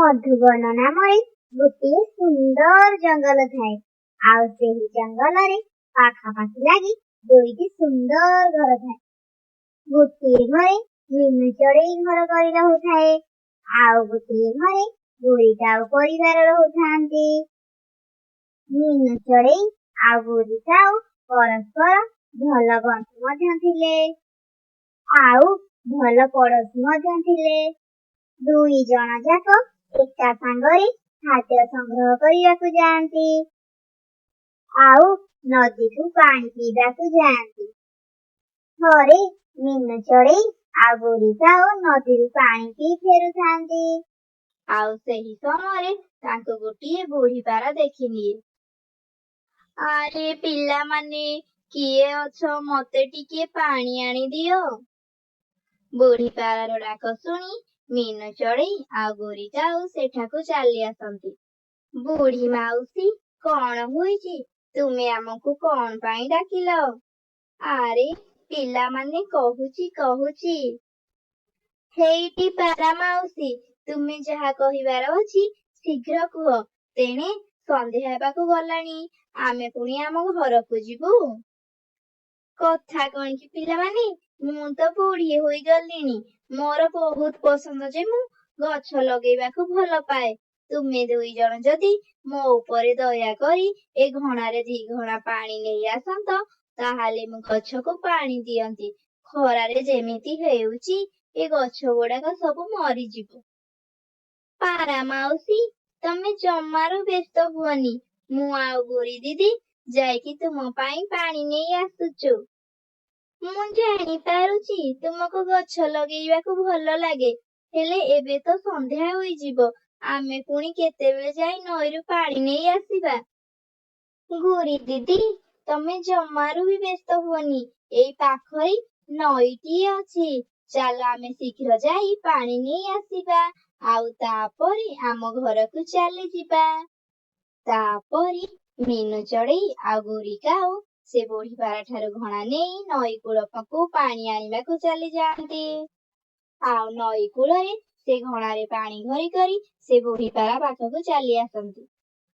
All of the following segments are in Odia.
ମଧୁବନ ନାମରେ ଗୋଟିଏ ସୁନ୍ଦର ଜଙ୍ଗଲ ଥାଏ। ଆଉ ସେହି ଜଙ୍ଗଲରେ ପାଖାପାଖି ଲାଗି ଦୁଇଟି ସୁନ୍ଦର ଘର ଥାଏ। ଗୋଟିଏ ଘରେ ମିନୁ ଚଢ଼େଇ ଘର କରି ରହୁଥାଏ, ଆଉ ଗୋଟିଏ ଘରେ ଗୋରିଟା ଆଉ ପରିବାର ରହୁଥାନ୍ତି। ମିନୁ ଚଢ଼େଇ ଆଉ ଗୋରିଟା ପରସ୍ପର ଭଲ ବନ୍ଧୁ ମଧ୍ୟ ଥିଲେ, ଆଉ ଭଲ ପଡୋଶୀ ମଧ୍ୟ ଥିଲେ। ଦୁଇ ଜଣ ଯାକ ଏକା ସାଙ୍ଗରେ ଖାଦ୍ୟ ସଂଗ୍ରହ କରିବାକୁ ଯାଆନ୍ତି, ଆଉ ନଦୀକୁ ପାଣି ପିଇବାକୁ ଯାଆନ୍ତି। ଥରେ ମିନୁ ଚଢ଼େଇ ଆଉ ଗୋରିଟା ନଦୀରୁ ପାଣି ପିଇ ଫେରୁଥାନ୍ତି, ଆଉ ସେହି ସମୟରେ ତାଙ୍କୁ ଗୋଟିଏ ବୁଢୀ ପାରା ଦେଖିନିଏ। ଆରେ ପିଲାମାନେ, କିଏ ଅଛ? ମତେ ଟିକେ ପାଣି ଆଣିଦିଅ। ବୁଢୀ ପାରାର ଡାକ ଶୁଣି ମିନୁ ଚଢ଼େଇ ଆଉ ଗୋରିଟା ସେଠାକୁ ଚାଲି ଆସନ୍ତି। ବୁଢୀ ମାଉସୀ, କଣ ହୋଇଛି? ତୁମେ ଆମକୁ କଣ ପାଇଁ ଡାକିଲ? ଆରେ ପିଲାମାନେ, କହୁଛି। ହେଇଟି ପାରା ମାଉସୀ, ତୁମେ ଯାହା କହିବାର ଅଛି ଶୀଘ୍ର କୁହ, ତେଣେ ସନ୍ଧ୍ୟା ହେବାକୁ ଗଲାଣି, ଆମେ ପୁଣି ଆମ ଘରକୁ ଯିବୁ। କଥା କଣ କି ପିଲାମାନେ, ମୁଁ ତ ବୁଢୀ ହୋଇଗଲିଣି। ମୋର ବହୁତ ପସନ୍ଦ ଯେ ମୁଁ ଗଛ ଲଗେଇବାକୁ ଭଲ ପାଏ। ତୁମେ ଦୁଇ ଜଣ ଯଦି ମୋ ଉପରେ ଦୟା କରି ଏ ଘଣାରେ 2 ଘଣା ପାଣି ନେଇ ଆସନ୍ତ, ତାହେଲେ ମୁଁ ଗଛକୁ ପାଣି ଦିଅନ୍ତି। ଖରାରେ ଯେମିତି ହେଉଛି ଏ ଗଛ ଗୁଡାକ ସବୁ ମରିଯିବ। ପାରା ମାଉସୀ, ତମେ ଜମାରୁ ବ୍ୟସ୍ତ ହୁଅନି। ମୁଁ ଆଉ ଗୋରି ଦିଦି ଯାଇକି ତୁମ ପାଇଁ ପାଣି ନେଇ ଆସୁଛୁ। ମୁଁ ଜାଣିପାରୁଛି ତୁମକୁ ଗଛ ଲଗେଇବାକୁ ଭଲ ଲାଗେ, ହେଲେ ଏବେ ତ ସନ୍ଧ୍ୟା ହୋଇଯିବ। ଆମେ ପୁଣି କେତେବେଳେ ଯାଇ ନଈରୁ ପାଣି ନେଇ ଆସିବା? ଗୋରି ଦିଦି, ତମେ ଜମାରୁ ବି ବ୍ୟସ୍ତ ହୁଅନି। ଏଇ ପାଖରେ ନଈଟିଏ ଅଛି। ଚାଲ ଆମେ ଶୀଘ୍ର ଯାଇ ପାଣି ନେଇ ଆସିବା, ଆଉ ତାପରେ ଆମ ଘରକୁ ଚାଲିଯିବା। ତାପରେ ମିନୁ ଚଢ଼େଇ ଆଉ ଗୋରିଟା ସେ ବୁଢୀ ପାରା ଠାରୁ ଘଣା ନେଇ ନଈ କୂଳକୁ ପାଣି ଆଣିବାକୁ ଚାଲି ଯାଆନ୍ତି। ଆଉ ନଈ କୂଳରେ ସେ ଘଣାରେ ପାଣି ଭରି କରି ସେ ବୁଢୀ ପାରା ପାଖକୁ ଚାଲି ଆସନ୍ତି।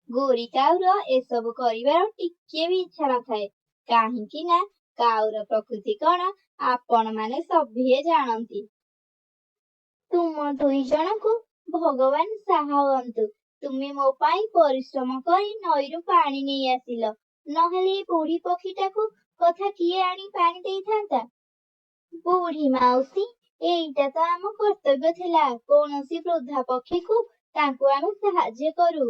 ଗୋରି କାଉର ଏସବୁ କରିବାର ଟିକେ ବି ଇଚ୍ଛା ନଥାଏ, କାହିଁକି ନା କାଉର ପ୍ରକୃତି କଣ ଆପଣମାନେ ସଭିଏ ଜାଣନ୍ତି। ତୁମ 2 ଜଣଙ୍କୁ ଭଗବାନ ସାହା ହୁଅନ୍ତୁ। ତୁମେ ମୋ ପାଇଁ ପରିଶ୍ରମ କରି ନଈରୁ ପାଣି ନେଇ ଆସିଲ, ନହେଲେ ଏ ବୁଢୀ ପକ୍ଷୀଟାକୁ କଥା କିଏ ଆଣି ପାଣି ଦେଇଥାନ୍ତା? ବୁଢୀ ମାଉସୀ, ଏଇଟା ତ ଆମ କର୍ତ୍ତବ୍ୟ ଥିଲା। କୌଣସି ବୃଦ୍ଧା ପକ୍ଷୀକୁ ତାଙ୍କୁ ଆମେ ସାହାଯ୍ୟ କରୁ।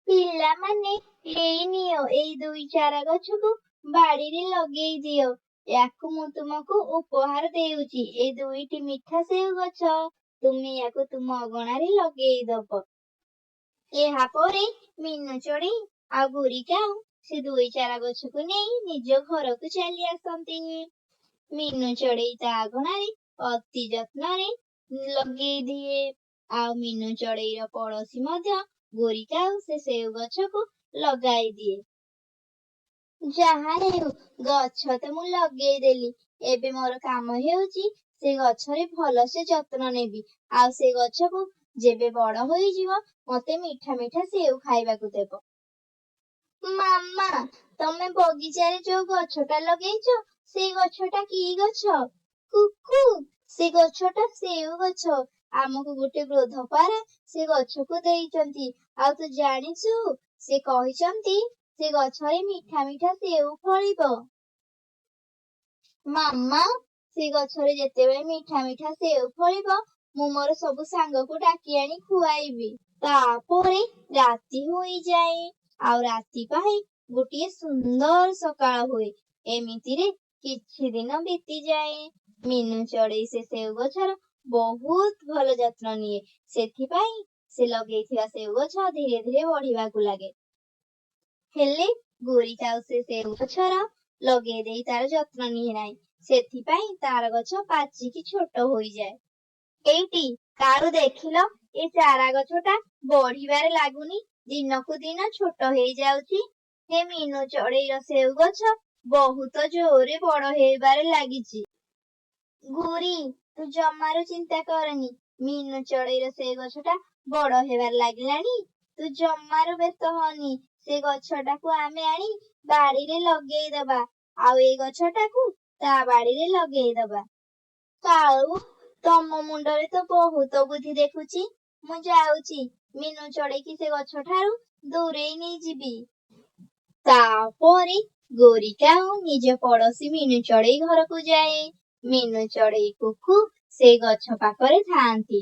ପିଲାମାନେ, ଏଇ ନିଅ, ଏଇ 2 ଚାରା ଗଛକୁ ବାଡିରେ ଲଗେଇ ଦିଅ। ୟାକୁ ମୁଁ ତୁମକୁ ଉପହାର ଦେଉଛି। ଏ 2ଟି ମିଠା ସେଓ ଗଛ, ତୁମେ ୟାକୁ ତୁମ ଅଗଣାରେ ଲଗେଇ ଦବ। ଏହାପରେ ମିନୁ ଚଢ଼େଇ ଆଉ ଗୋରିଟା ସେ 2 ଚାରା ଗଛକୁ ନେଇ ନିଜ ଘରକୁ ଚାଲି ଆସନ୍ତି। ମିନୁ ଚଢ଼େଇ ତା ଅଗଣାରେ ଅତି ଯତ୍ନରେ ଲଗେଇ ଦିଏ, ଆଉ ମିନୁ ଚଢ଼େଇର ପଡୋଶୀ ମଧ୍ୟ ଗୋରିଟା ସେ ସେଓ ଗଛକୁ ଲଗାଇ ଦିଏ। ଯାହା ହେଉ, ଗଛ ତ ମୁଁ ଲଗେଇଦେଲି। ଏବେ ମୋର କାମ ହେଉଛି ସେ ଗଛରେ ଭଲସେ ଯତ୍ନ ନେବି, ଆଉ ସେ ଗଛକୁ ଯେବେ ବଡ ହୋଇଯିବ ମତେ ମିଠା ମିଠା ସେଓ ଖାଇବାକୁ ଦେବ। ମାମା, ତମେ ବଗିଚାରେ ଯୋଉ ଗଛଟା ଲଗେଇଛ, ସେଇ ଗଛଟା କି ଗଛ? କୁକୁ, ସେ ଗଛଟା ସେଓ ଗଛ। ଆମକୁ ଗୋଟେ ବୃଦ୍ଧ ପାରା ସେ ଗଛକୁ ଦେଇଛନ୍ତି। ଆଉ ତୁ ଜାଣିଛୁ, ସେ କହିଛନ୍ତି ସେ ଗଛରେ ମିଠା ମିଠା ସେଓ ଫଳିବ। ମାମା, ସେ ଗଛରେ ଯେତେବେଳେ ମିଠା ମିଠା ସେଓ ଫଳିବ, ମୁଁ ମୋର ସବୁ ସାଙ୍ଗକୁ ଡାକି ଆଣି ଖୁଆଇବି। ତାପରେ ରାତି ହୋଇଯାଏ, ଆଉ ରାତି ପାଇଁ ଗୋଟିଏ ସୁନ୍ଦର ସକାଳ ହୁଏ। ଏମିତିରେ କିଛି ଦିନ ବିତିଯାଏ। ମିନୁ ଚଢ଼େଇ ସେ ସେଓ ଗଛର ବହୁତ ଭଲ ଯତ୍ନ ନିଏ। ସେଥିପାଇଁ ସେ ଲଗେଇଥିବା ସେଓ ଗଛ ଧୀରେ ଧୀରେ ବଢିବାକୁ ଲାଗେ। ହେଲେ ଗୋରିଟା ସେ ସେଓ ଗଛର ଲଗେଇ ଦେଇ ତାର ଯତ୍ନ ନିଏ ନାହିଁ। ସେଥିପାଇଁ ତାର ଗଛ ପାଚିକି ଛୋଟ ହୋଇଯାଏ। ଏଇଟି କାଉ ଦେଖିଲ, ଏ ଚାରା ଗଛଟା ବଢିବାରେ ଲାଗୁନି, ଦିନକୁ ଦିନ ଛୋଟ ହେଇଯାଉଛି। ହେ ମିନୁ ଚଢ଼େଇର ସେଓ ଗଛ ବହୁତ ଜୋରରେ ବଡ ହେବାରେ ଲାଗିଛି। ଗୋରି, ତୁ ଜମାରୁ ଚିନ୍ତା କରନି। ମିନୁ ଚଢେଇର ସେ ଗଛଟା ବଡ ହେବାର ଲାଗିଲାଣି। ତୁ ଜମାରୁ ବ୍ୟସ୍ତ ହନି। ସେ ଗଛଟାକୁ ଆମେ ଆଣି ବାଡିରେ ଲଗେଇଦବା। ଆଉ ଏଇ ଗଛଟାକୁ ତା ବାଡିରେ ଲଗେଇଦବା। କାଳୁ, ତମ ମୁଣ୍ଡରେ ତ ବହୁତ ବୁଦ୍ଧି ଦେଖୁଛି। ମୁଁ ଯାଉଛି ମିନୁ ଚଢେଇକି ସେ ଗଛଠାରୁ ଦୂରେଇ ନେଇଯିବି। ତାପରେ ଗୋରି କାଉ ନିଜ ପଡୋଶୀ ମିନୁ ଚଢେଇ ଘରକୁ ଯାଏ। ମିନୁ ଚଢେଇ କୁକୁ ସେ ଗଛ ପାଖରେ ଥାଆନ୍ତି।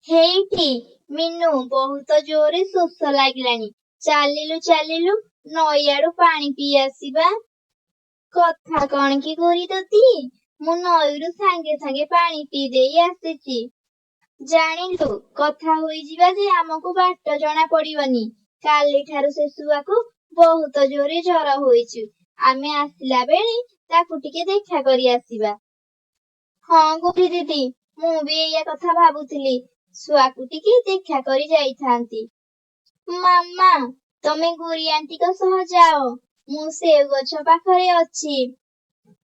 ହେଇଟି ମିନୁ, ବହୁତ ଜୋରେ ଶୋଷ ଲାଗିଲାଣି। ଚାଲିଲୁ ଚାଲିଲୁ ନଈଆଡୁ ପାଣି ପିଇ ଆସିବା। କଥା କଣ କି ଗୋରି ତୋତି, ମୁଁ ନଈରୁ ସାଙ୍ଗେ ସାଙ୍ଗେ ପାଣି ପିଇ ଦେଇ ଆସିଛି। ଜାଣିଲୁ, କଥା ହୋଇଯିବା ଯେ ଆମକୁ ବାଟ ଜଣା ପଡିବନି। କାଲିଠାରୁ ସେ ଶୁଆକୁ ବହୁତ ଜୋରେ ଜ୍ୱର ହୋଇଛି। ଆମେ ଆସିଲା ବେଳେ ତାକୁ ଟିକେ ଦେଖା କରି ଆସିବା। ହଁ ଗୋରି ଦିଦି, ମୁଁ ବି ଏଇଆ କଥା ଭାବୁଥିଲି। ଶୁଆକୁ ଟିକେ ଦେଖା କରି ଯାଇଥାନ୍ତି। ମାମା, ତମେ ଗୋରି ଆଣ୍ଟିଙ୍କ ସହ ଯାଅ, ମୁଁ ସେଉ ଗଛ ପାଖରେ ଅଛି।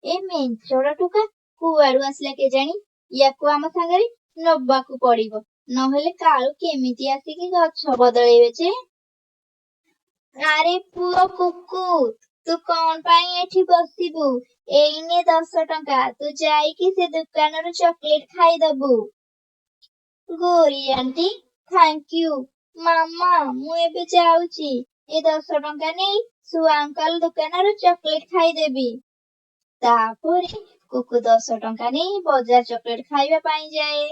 ଏ ମେଞ୍ଚଡ଼ ଟୋକା କୁଆଡୁ ଆସିଲା କେଜାଣି? ୟାକୁ ଆମ ସାଙ୍ଗରେ ନବାକୁ ପଡିବ, ନହେଲେ କାଳୁ କେମିତି ଆସିକି ଗଛ ବଦଳେଇବେ ଯେ। ଆରେ ପୁଅ କୁକୁ, ତୁ କଣ ପାଇଁ ଏଠି ବସିବୁ? ଏଇନେ 10 ଟଙ୍କା, ତୁ ଯାଇକି ସେ ଦୋକାନରୁ ଚକୋଲେଟ ଖାଇଦବୁ। Gori aunty, thank you. ମାମା, ମୁଁ ଏବେ ଯାଉଛି। ଏ 10 ଟଙ୍କା ନେଇ ଶୁଆ ଅଙ୍କଲ ଦୋକାନରୁ ଚକୋଲେଟ ଖାଇଦେବି। ତାପରେ କୁକୁ 10 ଟଙ୍କା ନେଇ ବଜାର ଚକୋଲେଟ ଖାଇବା ପାଇଁ ଯାଏ।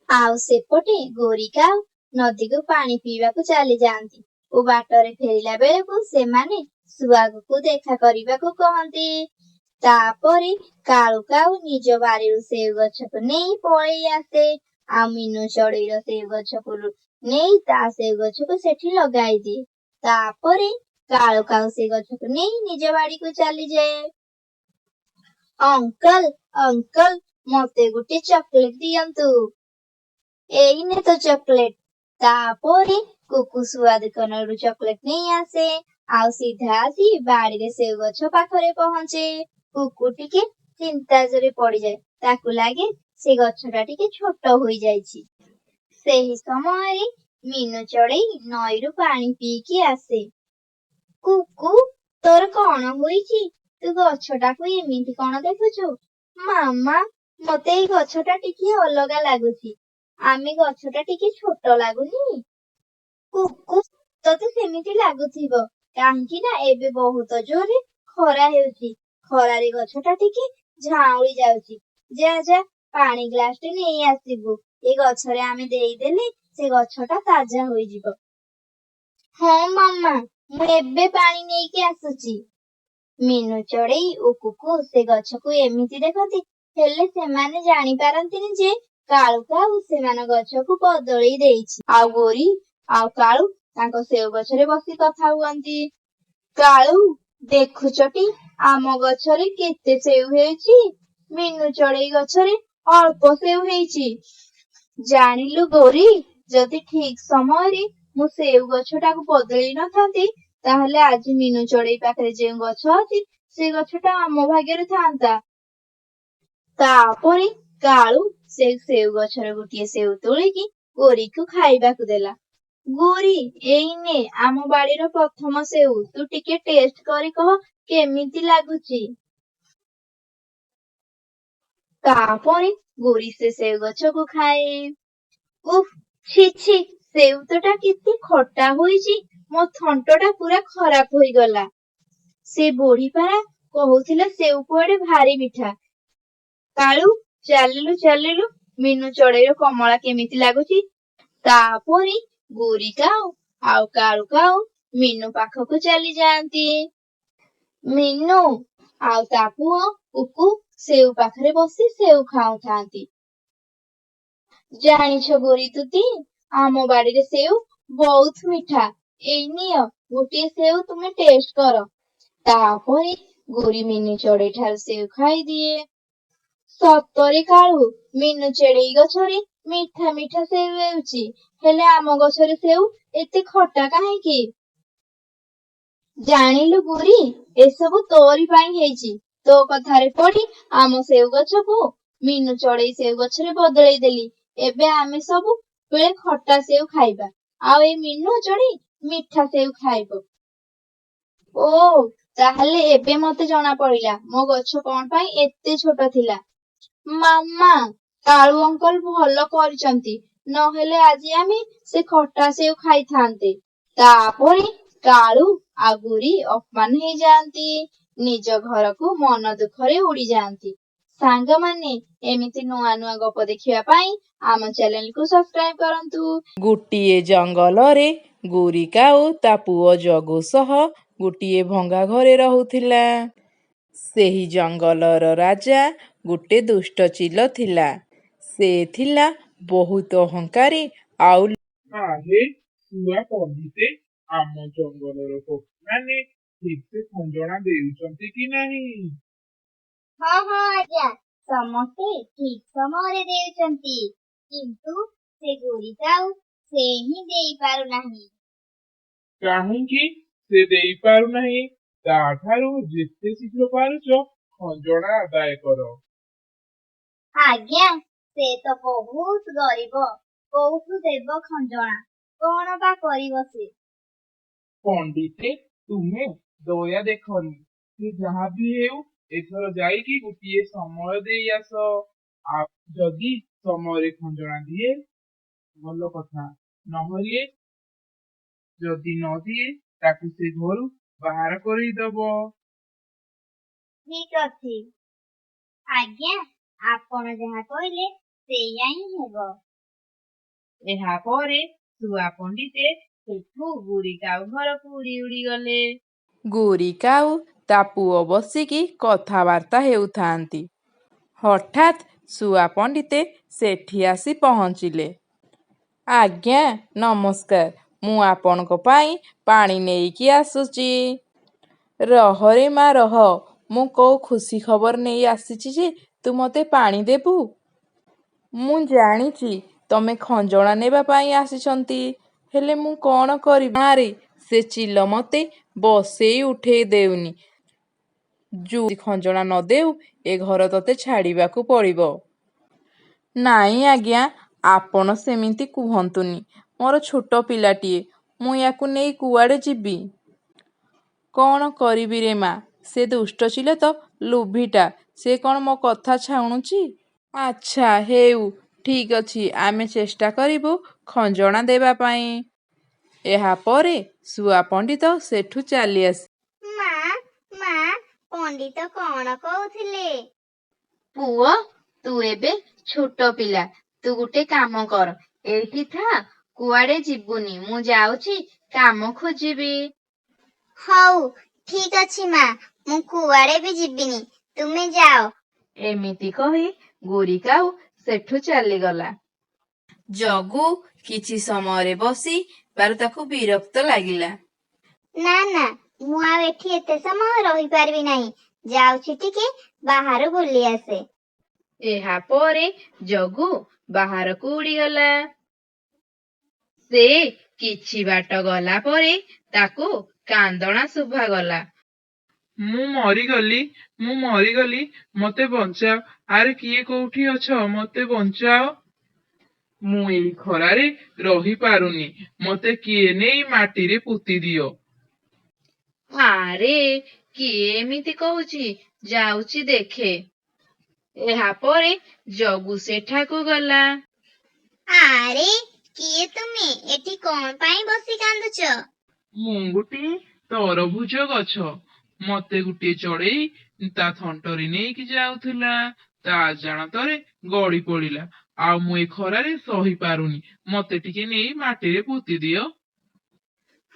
ଆଉ ସେପଟେ ଗୋରି କାଉ ନଦୀକୁ ପାଣି ପିଇବାକୁ ଚାଲି ଯାଆନ୍ତି ଓ ବାଟରେ ଫେରିଲା ବେଳକୁ ସେମାନେ ଶୁଆକୁ ଦେଖା କରିବାକୁ କହନ୍ତି। ତାପରେ କାଳୁ କାଉ ନିଜ ବାରିରୁ ସେଉ ଗଛକୁ ନେଇ ପଳେଇ ଆସେ। ଆଉ ମିନୁ ଚଢେଇର ସେଉ ଗଛକୁ ନେଇ ତା ସେଉ ଗଛକୁ ସେଠି ଲଗାଇ ଦିଏ। ତାପରେ କାଳୁ କାଉ ସେ ଗଛକୁ ନେଇ ନିଜ ବାଡିକୁ ଚାଲିଯାଏ। ଅଙ୍କଲ, ଅଙ୍କଲ, ମତେ ଗୋଟେ ଚକୋଲେଟ ଦିଅନ୍ତୁ। ଏଇନେ ତ ଚକୋଲେଟ। ତାପରେ କୁକୁ ଶୁଆ ଦୋକାନରୁ ଚକୋଲେଟ ନେଇ ଆସେ। ଆଉ ସିଧା ଆସି ବାଡିରେ ସେଉ ଗଛ ପାଖରେ ପହଞ୍ଚେ। କୁକୁ ଟିକେ ଚିନ୍ତାରେ ପଡିଯାଏ। ତାକୁ ଲାଗେ ସେ ଗଛଟା ଟିକେ ଛୋଟ ହୋଇଯାଇଛି। ସେହି ସମୟରେ ମିନୁ ଚଢେଇ ନଈରୁ ପାଣି ପିଇକି ଆସେ। କୁକୁ, ତୋର କଣ ହୋଇଛି? ତୁ ଗଛଟାକୁ ଏମିତି କଣ ଦେଖୁଛୁ? ମାମା, ମତେ ଏଇ ଗଛଟା ଟିକେ ଅଲଗା ଲାଗୁଛି। ଆମେ ଗଛଟା ଟିକେ ଛୋଟ ଲାଗୁନି? କୁକୁ, ତତେ ସେମିତି ଲାଗୁଥିବ, କାହିଁକି ନା ଏବେ ବହୁତ ଜୋରେ ଖରା ହେଉଛି। ଖରାରେ ଗଛଟା ଟିକେ ଝାଉଁଳି ଯାଉଛି। ଯା ଯା, ପାଣି ଗ୍ଲାସଟେ ନେଇ ଆସିବୁ। ଏ ଗଛରେ ଆମେ ଦେଇଦେଲେ ସେ ଗଛଟା ତାଜା ହୋଇଯିବ। ହଁ ମାମା, ମୁଁ ଏବେ ପାଣି ନେଇକି ଆସୁଛି। ମିନୁ ଚଢେଇ ଓ କୁକୁ ସେ ଗଛକୁ ଏମିତି ଦେଖନ୍ତି, ହେଲେ ସେମାନେ ଜାଣିପାରନ୍ତିନି ଯେ କାଳୁ କାଉ ସେମାନଙ୍କ ଗଛକୁ ବଦଳେଇ ଦେଇଛି। ଆଉ ଗୋରି ଆଉ କାଳୁ ତାଙ୍କ ସେଉ ଗଛରେ ବସି କଥା ହୁଅନ୍ତି। କାଳୁ, ଦେଖୁଛଟି ଆମ ଗଛରେ କେତେ ସେଉ ହେଇଛି। ମିନୁ ଚଢେଇ ଗଛରେ ଅଳ୍ପ ସେଉ ହେଇଛି। ଜାଣିଲୁ ଗୋରି, ଯଦି ଠିକ ସମୟରେ ମୁଁ ସେଉ ଗଛଟାକୁ ବଦଳେଇ ନଥାନ୍ତି, ତାହେଲେ ଆଜି ମିନୁ ଚଢେଇ ପାଖରେ ଯେଉଁ ଗଛ ଅଛି ସେ ଗଛଟା ଆମ ଭାଗ୍ୟରେ ଥାନ୍ତା। ତାପରେ କାଳୁ ସେ ସେଉ ଗଛର ଗୋଟିଏ ସେଉ ତୋଳିକି ଗୋରିକୁ ଖାଇବାକୁ ଦେଲା। ଗୋରି, ଏଇନେ ଆମ ବାଡିର ପ୍ରଥମ ସେଉ, ତୁ ଟିକେ ଟେଷ୍ଟ କରି କହ କେମିତି ଲାଗୁଛି। ତାପରେ ଗୋରି ସେ ସେଉ ଗଛକୁ ଖାଏ। ଉଫ୍, ଛି ଛି, ସେଉଟା କେତେ ଖଟା ହୋଇଛି। ମୋ ଥଣ୍ଟଟା ପୁରା ଖରାପ ହୋଇଗଲା। ସେ ବୁଢୀ ପାରା କହୁଥିଲା ସେଉ କୁଆଡେ ଭାରି ମିଠା। କାଳୁ, ଚାଲିଲୁ ଚାଲିଲୁ, ମିନୁ ଚଢେଇର କମଳା କେମିତି ଲାଗୁଛି। ତାପରେ ଗୋରି କାଉ ଆଉ କାଳୁ କାଉ ମିନୁ ପାଖକୁ ଚାଲି ଯାଆନ୍ତି। ମିନୁ ଆଉ ତା ପୁଅ କୁକୁ ସେଉ ପାଖରେ ବସି ସେଉ ଖାଉଥାନ୍ତି। ଜାଣିଛ ଗୋରି ତୁତି, ଆମ ବାଡିରେ ସେଉ ବହୁତ ମିଠା। ଏଇ ନିଅ, ଗୋଟିଏ ସେଉ ତୁମେ ଟେଷ୍ଟ କର। ତାପରେ ଗୋରି ମିନୁ ଚଢେଇ ଠାରୁ ସେଉ ଖାଇଦିଏ। ସତରେ କାଳୁ, ମିନୁ ଚଢେଇ ଗଛରେ ମିଠା ମିଠା ସେଉ ହେଉଛି, ହେଲେ ଆମ ଗଛରେ ସେଉ ଏତେ ଖଟା କାହିଁକି? ଜାଣିଲୁ ଗୋରି, ଏସବୁ ତୋରି ପାଇଁ ହେଇଛି। ତୋ କଥାରେ ପଡି ଆମ ସେଉ ଗଛକୁ ମିନୁ ଚଢେଇ ସେଉ ଗଛରେ ବଦଳେଇ ଦେଲି। ଏବେ ଆମେ ସବୁ ବେଳେ ଖଟା ସେଉ ଖାଇବା, ଆଉ ଏଇ ମିନୁ ଚଢେଇ ମିଠା ସେଉ ଖାଇବ। ଓ, ତାହେଲେ ଏବେ ମତେ ଜଣା ପଡିଲା ମୋ ଗଛ କଣ ପାଇଁ ଏତେ ଛୋଟ ଥିଲା। ମାମା, କାଳୁ ଅଙ୍କଲ ଭଲ କରିଛନ୍ତି, ନହେଲେ ଆଜି ଆମେ ସେ ଖଟା ସେଉ ଖାଇଥାନ୍ତେ। ତାପରେ କାଳୁ ଆଉ ଗୁରି ଅପମାନ ହେଇଯାଆନ୍ତି, ନିଜ ଘରକୁ ମନ ଦୁଃଖରେ ଉଡିଯାଆନ୍ତି। ସାଙ୍ଗମାନେ, ଏମିତି ନୂଆ ନୂଆ ଗପ ଦେଖିବା ପାଇଁ ଆମ ଚ୍ୟାନେଲକୁ ସବସ୍କ୍ରାଇବ କରନ୍ତୁ। ଗୋଟିଏ ଜଙ୍ଗଲରେ ଗୋରି କାଉ ତା ପୁଅ ଜଗୁ ସହ ଗୋଟିଏ ଭଙ୍ଗା ଘରେ ରହୁଥିଲା। ସେହି ଜଙ୍ଗଲର ରାଜା ଗୋଟେ ଦୁଷ୍ଟ ଚିଲ ଥିଲା। ସେ ଥିଲା ବହୁତ ଅହଙ୍କାରୀ ଆଉ ଆରେ ଶୁଆ ପଣ୍ଡିତେ, ଆମ ଜଙ୍ଗଲର ପକ୍ଷୀମାନେ ଠିକ ସେ ଖଞ୍ଜଣା ଦେଉଛନ୍ତି କି ନାହିଁ? ହଁ ହଁ ଆଜ୍ଞା, ସମସ୍ତେ ଠିକ ସମୟରେ ଦେଉଛନ୍ତି, କିନ୍ତୁ ସେ ଗୋରିଟାଉ ସେ ହିଁ ଦେଇପାରୁନାହିଁ। କାହିଁକି ସେ ଦେଇପାରୁନାହିଁ? ତାଠାରୁ ଯେତେ ଶୀଘ୍ର ପାରୁଛ ଖଞ୍ଜଣା ଆଦାୟ କର। ଆଜ୍ଞା, ସେ ତ ବହୁତ ଗରିବ, କୋଉଠୁ ଦେବ ଖଞ୍ଜଣା? କଣ ବା କରିବ ସେ? ପଣ୍ଡିତେ, ତୁମେ ଦୟା ଦେଖନି, ସେ ଯାହା ବି ହେଉ ଏଥର ଯାଇକି ଗୋଟିଏ ସମୟ ଦେଇ ଆସ। ଯଦି ସମୟରେ ଖଞ୍ଜଣା ଦିଏ ଭଲ କଥା, ନହେଲେ ଯଦି ନ ଦିଏ ତାକୁ ସେ ଘରୁ ବାହାର କରିଦବ। ଠିକ ଅଛି ଆଜ୍ଞା, ଆପଣ ଯାହା କହିଲେ ସେଇଆ ହିଁ ହେବ। ଏହା ପରେ ଶୁଆ ପଣ୍ଡିତେ ସେଠୁ ଗୋରି କାଉ ଘରକୁ ଉଡି ଉଡି ଗଲେ। ଗୋରି କାଉ ତା ପୁଅ ବସିକି କଥାବାର୍ତ୍ତା ହେଉଥାନ୍ତି। ହଠାତ୍ ଶୁଆ ପଣ୍ଡିତେ ସେଠି ଆସି ପହଞ୍ଚିଲେ। ଆଜ୍ଞା ନମସ୍କାର, ମୁଁ ଆପଣଙ୍କ ପାଇଁ ପାଣି ନେଇକି ଆସୁଛି। ରହରେ ମା ରହ, ମୁଁ କୋଉ ଖୁସି ଖବର ନେଇ ଆସିଛି ଯେ ତୁ ମୋତେ ପାଣି ଦେବୁ। ମୁଁ ଜାଣିଛି ତମେ ଖଞ୍ଜଣା ନେବା ପାଇଁ ଆସିଛନ୍ତି, ହେଲେ ମୁଁ କଣ କରିବି? ନାରେ, ସେ ଚିଲ ମୋତେ ବସେଇ ଉଠେଇ ଦେଉନି। ଯୋଉ ଖଞ୍ଜଣା ନ ଦେଉ ଏ ଘର ତତେ ଛାଡ଼ିବାକୁ ପଡ଼ିବ। ନାଇଁ ଆଜ୍ଞା, ଆପଣ ସେମିତି କୁହନ୍ତୁନି। ମୋର ଛୋଟ ପିଲାଟିଏ, ମୁଁ ୟାକୁ ନେଇ କୁଆଡ଼େ ଯିବି? କଣ କରିବି ରେ ମା, ସେ ଦୁଷ୍ଟ ଚିଲ ତ ଲୋଭିଟା, ସେ କଣ ମୋ କଥା ଶୁଣୁଛି? ଆଚ୍ଛା ହେଉ, ଠିକ ଅଛି, ଆମେ ଚେଷ୍ଟା କରିବୁ ଖଞ୍ଜଣା ଦେବା ପାଇଁ। ଏହାପରେ ଶୁଆ ପଣ୍ଡିତ ସେଠୁ ଚାଲି ଆସି ମା ମା ପଣ୍ଡିତ କଣ କହୁଥିଲେ? ପୁଅ, ତୁ ଏବେ ଛୋଟ ପିଲା, ତୁ ଗୋଟେ କାମ କର, ଏଇଠି ଥା, କୁଆଡେ ଯିବୁନି, ମୁଁ ଯାଉଛି କାମ ଖୋଜିବି। ହଉ ଠିକ ଅଛି ମା, ମୁଁ କୁଆଡେ ବି ଯିବିନି, ତୁମେ ଯାଅ। ଏମିତି କହି ଗୋରି କାଉ ସେଠୁ ଚାଲିଗଲା। ଜଗୁ କିଛି ସମୟରେ ବସି ତାକୁ ବିରକ୍ତ ଲାଗିଲା। ନା ନା, ମୁଁ ଆଉ ଏଠି ଏତେ ସମୟ ରହିପାରିବି ନାହିଁ, ଯାଉଛି ଟିକେ ବାହାରୁ ବୁଲି ଆସେ। ଏହା ପରେ ଜଗୁ ବାହାରକୁ ଉଡ଼ିଗଲା। ସେ କିଛି ବାଟ ଗଲା ପରେ ତାକୁ କାନ୍ଦଣା ଶୁଭାଗଲା। ମୁଁ ମରିଗଲି, ମୁଁ ମରିଗଲି, ମତେ ବଞ୍ଚାଅ। ଆରେ କିଏ କୋଉଠି ଅଛ, ମତେ ବଞ୍ଚାଅ। ମୁଁ ଏଇ ଖରାରେ ରହିପାରୁନି, ମତେ କିଏ ନେଇ ମାଟିରେ ପୋତି ଦିଅ। ଆରେ କିଏ ଏମିତି କହୁଛି, ଯାଉଛି ଦେଖେ। ଏହା ପରେ ଜଗୁ ସେଠାକୁ ଗଲା। ଆରେ କିଏ ତୁମେ, ଏଠି କଣ ପାଇଁ ବସି କାନ୍ଦୁଛ? ମୁଁ ଗୋଟିଏ ତରଭୁଜ ଗଛ, ମତେ ଗୋଟିଏ ଚଢେଇ ତା ଥଣ୍ଟରେ ନେଇକି ଯାଉଥିଲା, ତା ଅଜାଣତରେ ଗଳି ପଡିଲା, ଆଉ ମୁଁ ଏ ଖରାରେ ସହିପାରୁନି, ମତେ ଟିକେ ନେଇ ମାଟିରେ ପୋତି ଦିଅ।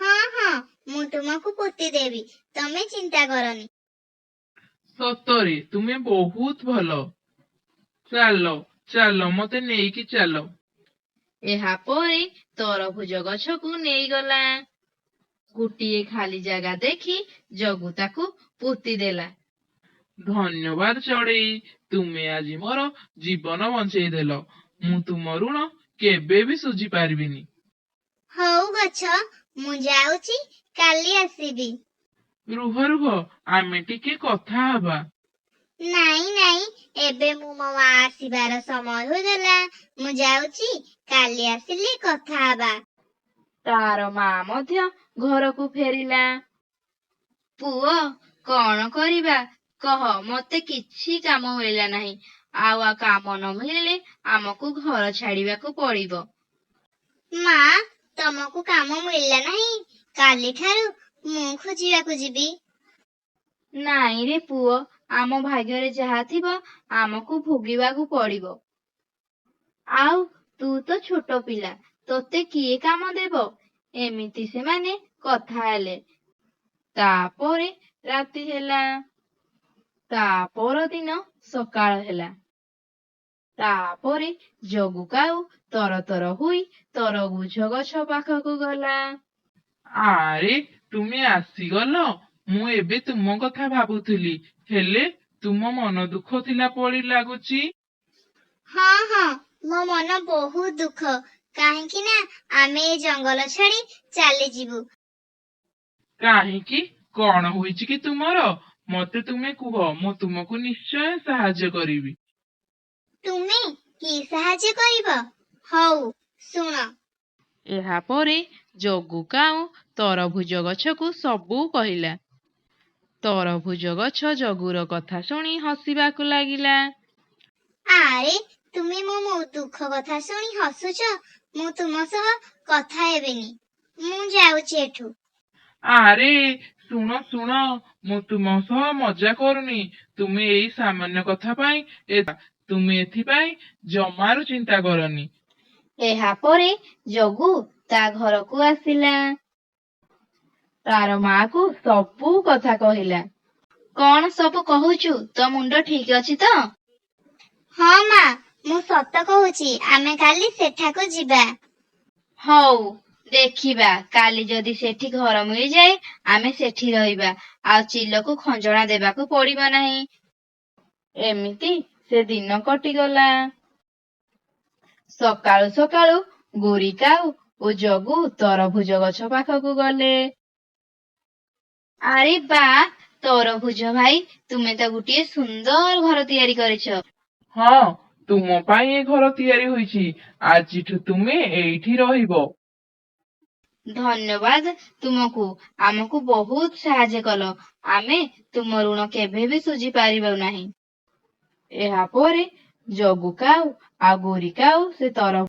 ହଁ ହଁ, ମୁଁ ତୁମକୁ ପୋତି ଦେବି, ତମେ ଚିନ୍ତା କରନି। ସତରେ ତୁମେ ବହୁତ ଭଲ, ଚାଲ ଚାଲ ମତେ ନେଇକି ଚାଲ। ଏହା ପରେ ତରଭୁଜ ଗଛକୁ ନେଇଗଲା। ଗୋଟିଏ ଖାଲି ଜାଗା ଦେଖି ଜଗୁ ତାକୁ ପୋତି ଦେଲା। ଧନ୍ୟବାଦ ଚଢେଇ, ତୁମେ ଆଜି ମୋର ଜୀବନ ବଞ୍ଚେଇ ଦେଲ, ମୁଁ ତୁମ ଋଣ କେବେ ବି ଶୁଝି ପାରିବିନି। ହଉ ଗଛ, ମୁଁ ଯାଉଛି, କାଲି ଆସିବି। ରୁହ ରୁହ, ଆମେ ଟିକେ କଥା ହବା। ନାଇଁ ନାଇଁ, ଏବେ ମୋ ମା ଆସିବାର ସମୟ ହୋଇଗଲା। ମୁଁ ଯାଉଛି, କାଲି ଆସିଲେ କଥା ହେବା। ତାର ମା ମଧ୍ୟ ଘରକୁ ଫେରିଲା। ପୁଅ, କଣ କରିବା କହ? ମତେ କିଛି କାମ ମିଳିଲା ନାହିଁ। ଆଉ କାମ ନ ମିଳିଲେ ଆମକୁ ଘର ଛାଡିବାକୁ ପଡିବ। ମା, ତମକୁ କାମ ମିଳିଲା ନାହିଁ? କାଲିଠାରୁ ମୁଁ ଖୋଜିବାକୁ ଯିବି। ନାଇଁ ରେ ପୁଅ, ଆମ ଭାଗ୍ୟରେ ଯାହା ଥିବ ଆମକୁ ଭୋଗିବାକୁ ପଡିବ। ଆଉ ତୁ ତ ଛୋଟ ପିଲା, ତୋତେ କିଏ କାମ ଦେବ? ଏମିତି ସେମାନେ କଥା ହେଲେ। ତାପରେ ରାତି ହେଲା। ତା ପରଦିନ ସକାଳ ହେଲା। ତାପରେ ଜଗୁ କାଉ ତରତର ହୋଇ ତରଭୁଜ ଗଛ ପାଖକୁ ଗଲା। ଆରେ, ତୁମେ ଆସିଗଲ। ମୁଁ ଏବେ ତୁମ କଥା ଭାବୁଥିଲି। ହେଲେ ତୁମ ମନ ଦୁଃଖ ଥିଲା ପରି ଲାଗୁଛି। ହଁ ହଁ, ମୋ ମନ ବହୁତ ଦୁଃଖ। କାହିଁକି ନା ଆମେ ଏ ଜଙ୍ଗଲ ଛାଡି ଚାଲିଯିବୁ। କାହିଁକି? କଣ ହୋଇଛି କି ତୁମର? ମତେ ତୁମେ କୁହ, ମୁଁ ତୁମକୁ ନିଶ୍ଚୟ ସାହାଯ୍ୟ କରିବି। ତୁମେ କି ସାହାଯ୍ୟ କରିବ? ହଉ, ଶୁଣ। ଏହାପରେ ଜଗୁ କାଉ ତରଭୁଜ ଗଛକୁ ସବୁ କହିଲା। ତରଭୁଜ ଗଛ ଜଗୁର କଥା ଶୁଣି ହସିବାକୁ ଲାଗିଲା। ଆରେ, ତୁମେ ମୋ ଦୁଃଖ କଥା ଶୁଣି ହସୁଛ? ମୁଁ ତୁମ ସହ କଥା ହେବିନି। ମୁଁ ଯାଉଛି ଏଠୁ। ଆରେ, ଶୁଣ ଶୁଣ, ମୁଁ ତୁମ ସହ ମଜା କରୁନି। ତୁମେ ଏଇ ସାମାନ୍ୟ କଥା ପାଇଁ ତୁମେ ଏଥିପାଇଁ ଜମାରୁ ଚିନ୍ତା କରନି। ଏହାପରେ ଜଗୁ ତା ଘରକୁ ଆସିଲା। ତାର ମାକୁ ସବୁ କଥା କହିଲା। କଣ ସବୁ କହୁଛୁ? ତୋ ମୁଣ୍ଡ ଠିକ ଅଛି ତ? ହଁ ମା, ମୁଁ ସତ କହୁଛି। ଆମେ କାଲି ସେଠାକୁ ଯିବା। ହଉ, ଦେଖିବା। କାଲି ଯଦି ସେଠି ଘର ମିଳିଯାଏ ଆମେ ସେଠି ରହିବା। ଆଉ ଚିଲକୁ ଖଞ୍ଜଣା ଦେବାକୁ ପଡିବ ନାହିଁ। ଏମିତି ସେ ଦିନ କଟିଗଲା। ସକାଳୁ ସକାଳୁ ଗୋରି କାଉ ଓ ଜଗୁ ତରଭୁଜ ଗଛ ପାଖକୁ ଗଲେ। ଆରେ ବା, ତରଭୁଜ ଭାଇ, ତୁମେ ତ ଗୋଟିଏ ସୁନ୍ଦର ଘର ତିଆରି କରିଛ। ହଁ, ତୁମ ପାଇଁ ଏ ଘର ତିଆରି ହୋଇଛି। ଆଜିଠୁ ତୁମେ ଏଇଠି ରହିବ। ଧନ୍ୟବାଦ ତୁମକୁ। ଆମକୁ ବହୁତ ସାହାଯ୍ୟ କଲ। ଆମେ ତୁମ ଋଣ କେବେ ବି ସୁଝି ପାରିବୁ ନାହିଁ। ଏହାପରେ ଜଗୁ କାଉ ଆଉ ଗୋରି କାଉ ସେ ତରଭୁଜ